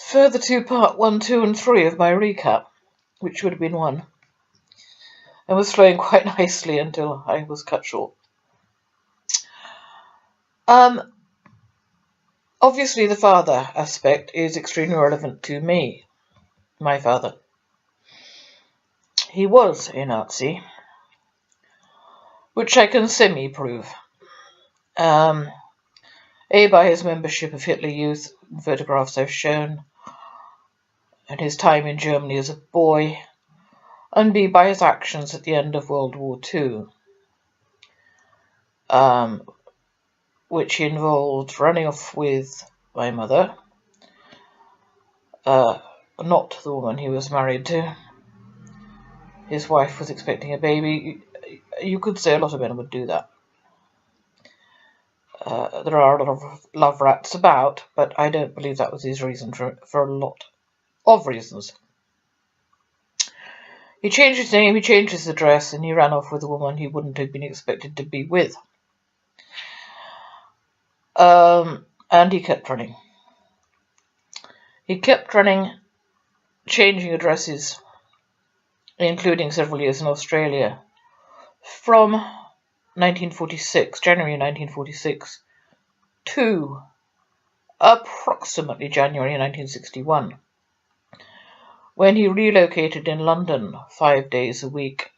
further to part 1, 2, and 3 of my recap, which would have been 1, and was flowing quite nicely until I was cut short. Obviously, the father aspect is extremely relevant to me, my father. He was a Nazi, which I can semi-prove. A, by his membership of Hitler Youth, photographs I've shown, and his time in Germany as a boy, and B, by his actions at the end of World War II, which involved running off with my mother, not the woman he was married to. His wife was expecting a baby. You could say a lot of men would do that. There are a lot of love rats about, but I don't believe that was his reason for a lot of reasons. He changed his name, he changed his address, and he ran off with a woman he wouldn't have been expected to be with. And he kept running. He kept running, changing addresses, including several years in Australia, from 1946, January 1946, to approximately January 1961, when he relocated in London 5 days a week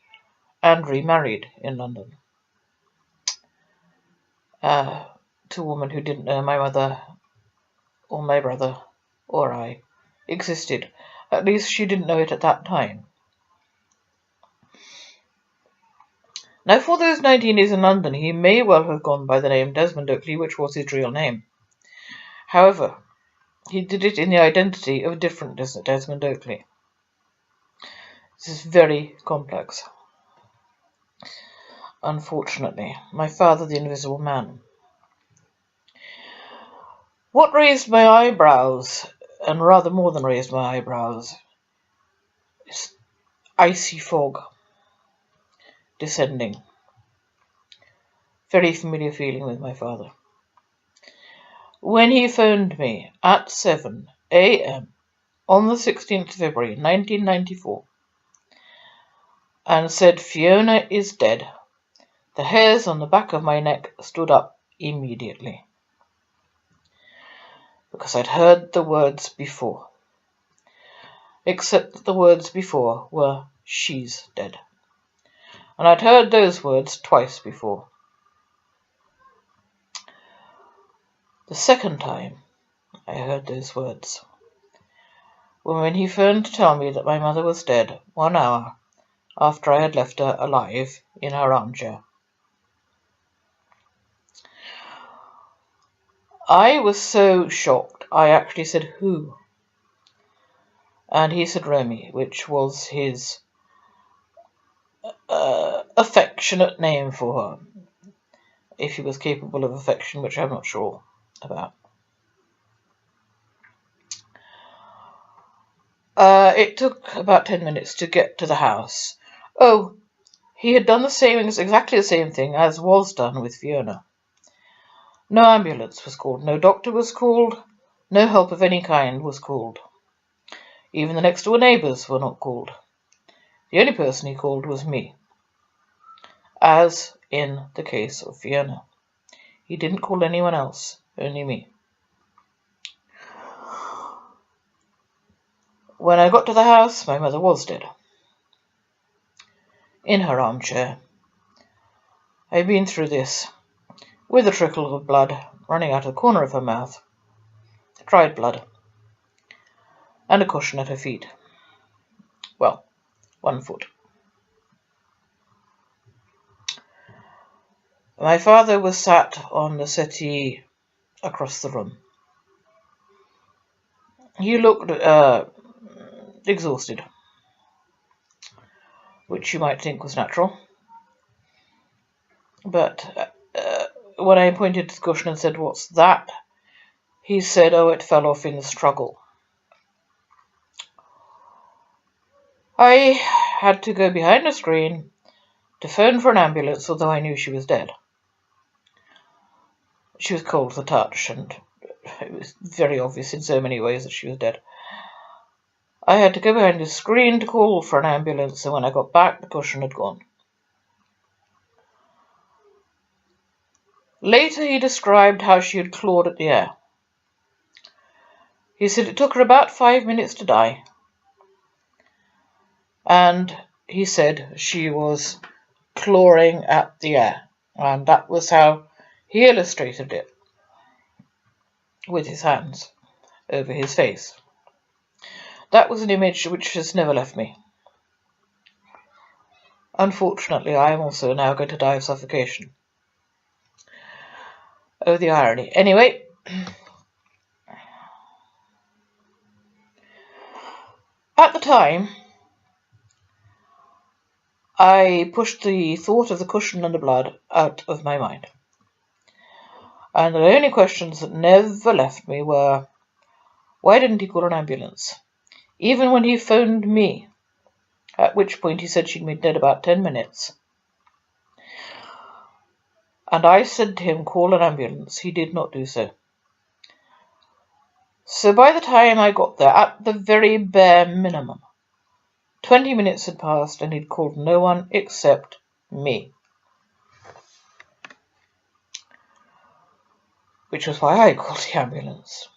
and remarried in London to a woman who didn't know my mother or my brother or I existed. At least she didn't know it at that time. Now, for those 19 years in London, he may well have gone by the name Desmond Oakley, which was his real name. However, he did it in the identity of a different Desmond Oakley. This is very complex. Unfortunately, my father, the Invisible Man. What raised my eyebrows, and rather more than raised my eyebrows, is icy fog descending. Very familiar feeling with my father. When he phoned me at 7 a.m. on the 16th of February 1994 and said Fiona is dead, the hairs on the back of my neck stood up immediately. Because I'd heard the words before. Except that the words before were, she's dead. And I'd heard those words twice before. The second time I heard those words were when he phoned to tell me that my mother was dead 1 hour after I had left her alive in her armchair. I was so shocked, I actually said, who? And he said Romy, which was his affectionate name for her, if he was capable of affection, which I'm not sure about. It took about 10 minutes to get to the house. Oh, he had done exactly the same thing as was done with Fiona. No ambulance was called, no doctor was called, no help of any kind was called. Even the next door neighbours were not called. The only person he called was me, as in the case of Fiona. He didn't call anyone else, only me. When I got to the house, my mother was dead. In her armchair. I've been through this, with a trickle of blood running out of the corner of her mouth, dried blood, and a cushion at her feet. Well, 1 foot. My father was sat on the settee across the room. He looked exhausted, which you might think was natural. But when I pointed to the cushion and said, "What's that?" he said, "Oh, it fell off in the struggle." I had to go behind the screen to phone for an ambulance, although I knew she was dead. She was cold to the touch, and it was very obvious in so many ways that she was dead. I had to go behind the screen to call for an ambulance, and when I got back, the cushion had gone. Later he described how she had clawed at the air. He said it took her about 5 minutes to die, and he said she was clawing at the air, and that was how he illustrated it, with his hands over his face. That was an image which has never left me. Unfortunately, I am also now going to die of suffocation. Oh, the irony. Anyway, at the time, I pushed the thought of the cushion and the blood out of my mind. And the only questions that never left me were, why didn't he call an ambulance? Even when he phoned me, at which point he said she'd been dead about 10 minutes. And I said to him, call an ambulance. He did not do so. So by the time I got there, at the very bare minimum, 20 minutes had passed and he'd called no one except me. Which was why I called the ambulance.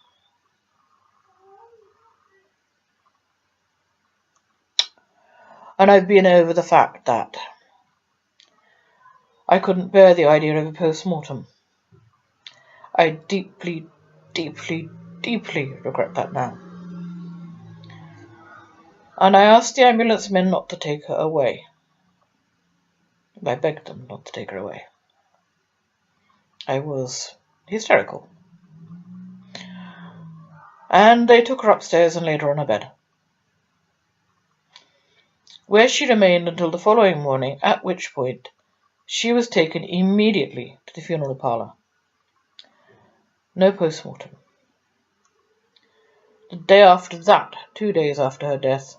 And I've been over the fact that I couldn't bear the idea of a post-mortem. I deeply, deeply, deeply regret that now. And I asked the ambulance men not to take her away. I begged them not to take her away. I was hysterical. And they took her upstairs and laid her on a bed, where she remained until the following morning, at which point she was taken immediately to the funeral parlour. No post-mortem. The day after that, 2 days after her death,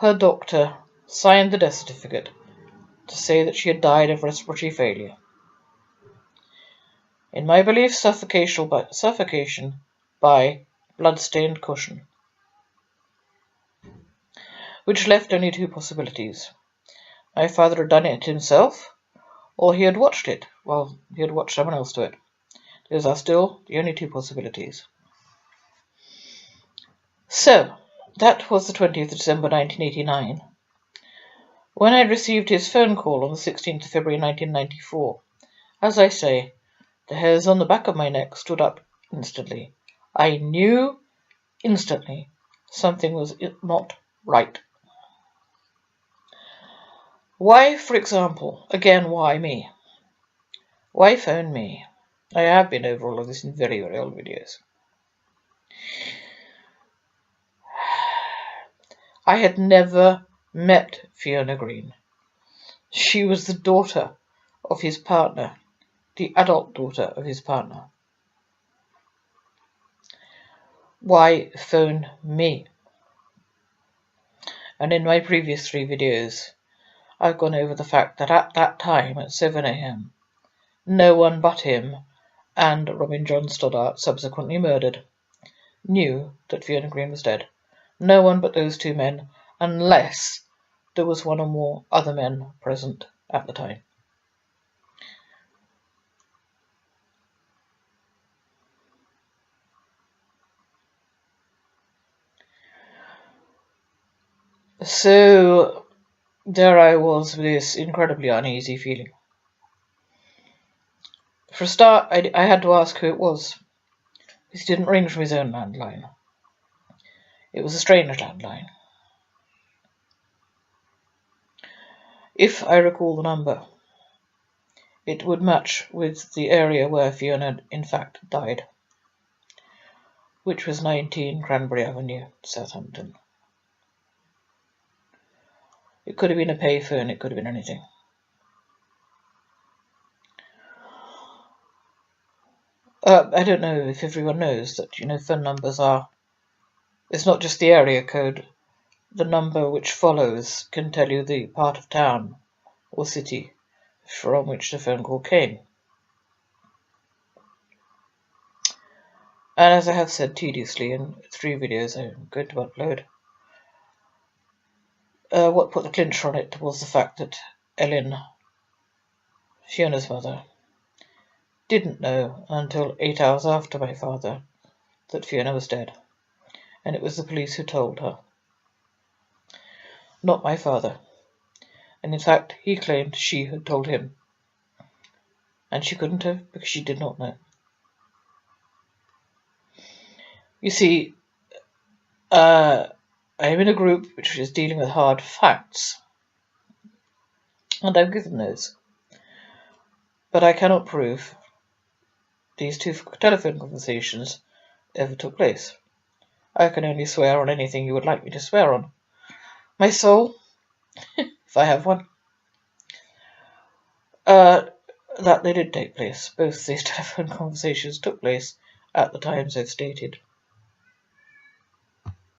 her doctor signed the death certificate to say that she had died of respiratory failure. In my belief, suffocation by blood-stained cushion, which left only two possibilities. My father had done it himself, or he had watched it. Well, he had watched someone else do it. Those are still the only two possibilities. So, that was the 20th of December 1989, when I received his phone call on the 16th of February 1994. As I say, the hairs on the back of my neck stood up instantly. I knew instantly something was not right. Why, for example, again, why me? Why phone me? I have been over all of this in very, very old videos. I had never met Fiona Green. She was the daughter of his partner, the adult daughter of his partner. Why phone me? And in my previous 3 videos, I've gone over the fact that at that time, at 7 AM, no one but him and Robin John Stoddart, subsequently murdered, knew that Fiona Green was dead. No one but those 2 men, unless there was 1 or more other men present at the time. So there I was with this incredibly uneasy feeling. For a start, I had to ask who it was. He didn't ring from his own landline. It was a strange landline. If I recall the number, it would match with the area where Fiona in fact died, which was 19 Cranberry Avenue, Southampton. It could have been a payphone, it could have been anything. I don't know if everyone knows that, phone numbers are... It's not just the area code. The number which follows can tell you the part of town or city from which the phone call came. And as I have said tediously in 3 videos I'm going to upload, What put the clincher on it was the fact that Ellen, Fiona's mother, didn't know until 8 hours after my father that Fiona was dead, and it was the police who told her, not my father. And in fact, he claimed she had told him, and she couldn't have because she did not know. You see, I am in a group which is dealing with hard facts, and I'm given those. But I cannot prove these two telephone conversations ever took place. I can only swear on anything you would like me to swear on. My soul, if I have one. That they did take place. Both these telephone conversations took place at the times I've stated.